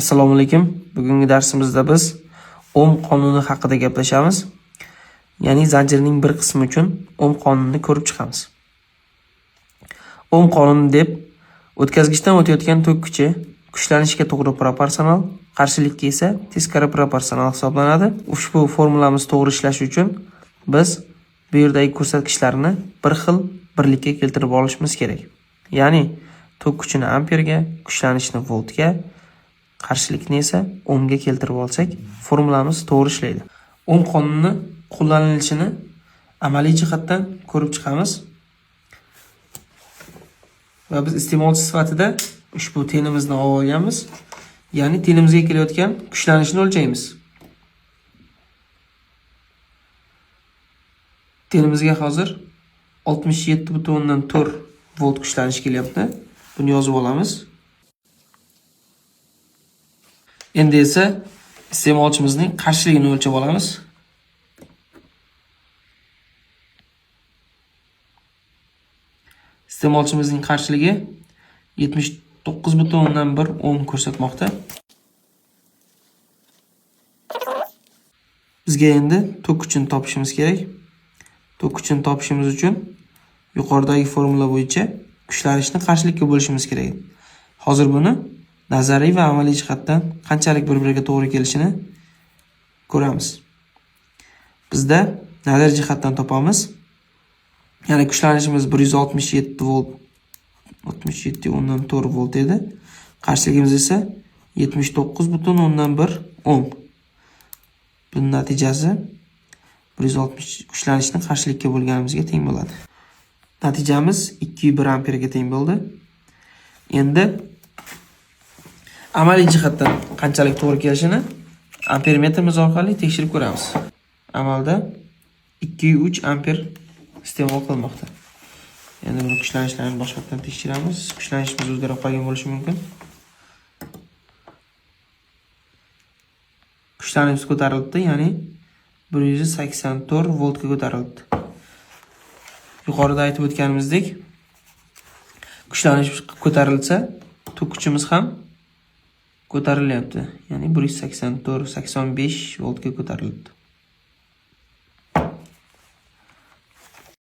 Assalomu alaykum. Bugungi darsimizda biz Ohm qonuni haqida gaplashamiz. Ya'ni zanjirning bir qismi uchun Ohm qonunini ko'rib chiqamiz. Ohm qonuni deb o'tkazgichdan o'tayotgan tok kuchi kuchlanishga to'g'ri proporsional, qarshilikka esa teskari proporsional hisoblanadi. Ushbu formulamiz to'g'ri ishlashi uchun biz bu yerdagi ko'rsatkichlarni bir xil birlikka keltirib olishimiz kerak. Ya'ni tok kuchini amperga, kuchlanishni voltga, qarshilikni esa ohmga keltirib olsak, formulamiz to'g'ri ishlaydi. Ohm qonuni qo'llanilishini amaliy jihatdan ko'rib chiqamiz. Va biz iste'molchi sifatida ushbu tenimizni olganmiz. Ya'ni tenimizga kelayotgan kuchlanishni o'lchaymiz. Tenimizga hozir 67.4 volt kuchlanish kelyapti. Buni yozib olamiz. Endi esa iste'molchimizning qarshiligini o'lchab olamiz. Iste'molchimizning qarshiligi 79.1 ohm ko'rsatmoqda. Bizga endi tok kuchini topishimiz kerak. Tok kuchini topishimiz uchun yuqoridagi formula bo'yicha kuchlanishni qarshilikka bo'lishimiz kerak. Hozir buni nazariy va amaliy jihatdan qanchalik bir-biriga to'g'ri kelishini ko'ramiz. Bizda nazariy jihatdan topamiz. Ya'ni kuchlanishimiz 167 volt 67.4 volt edi. Qarshiligimiz esa 79.1 ohm. Buning natijasi 160 kuchlanishni qarshilikka bo'lganimizga teng bo'ladi. Natijamiz 201 amperga teng bo'ldi. Endi amaliy jihatdan qanchalik to'g'ri kelishini ampermetrimiz orqali tekshirib ko'ramiz. Amalda 203 amper iste'mol qilmoqda. Endi buni kuchlanishlarini boshqatdan tekshiramiz. Kuchlanishimiz o'zgarib qolgan bo'lishi mumkin. Kuchlanishimiz ko'tarildi, ya'ni 184 voltga ko'tarildi. Yuqorida aytib o'tganimizdek, kuchlanish ko'tarilsa, tok kuchimiz ham ko'tarilyapti. Ya'ni 184-85 voltga ko'tarildi.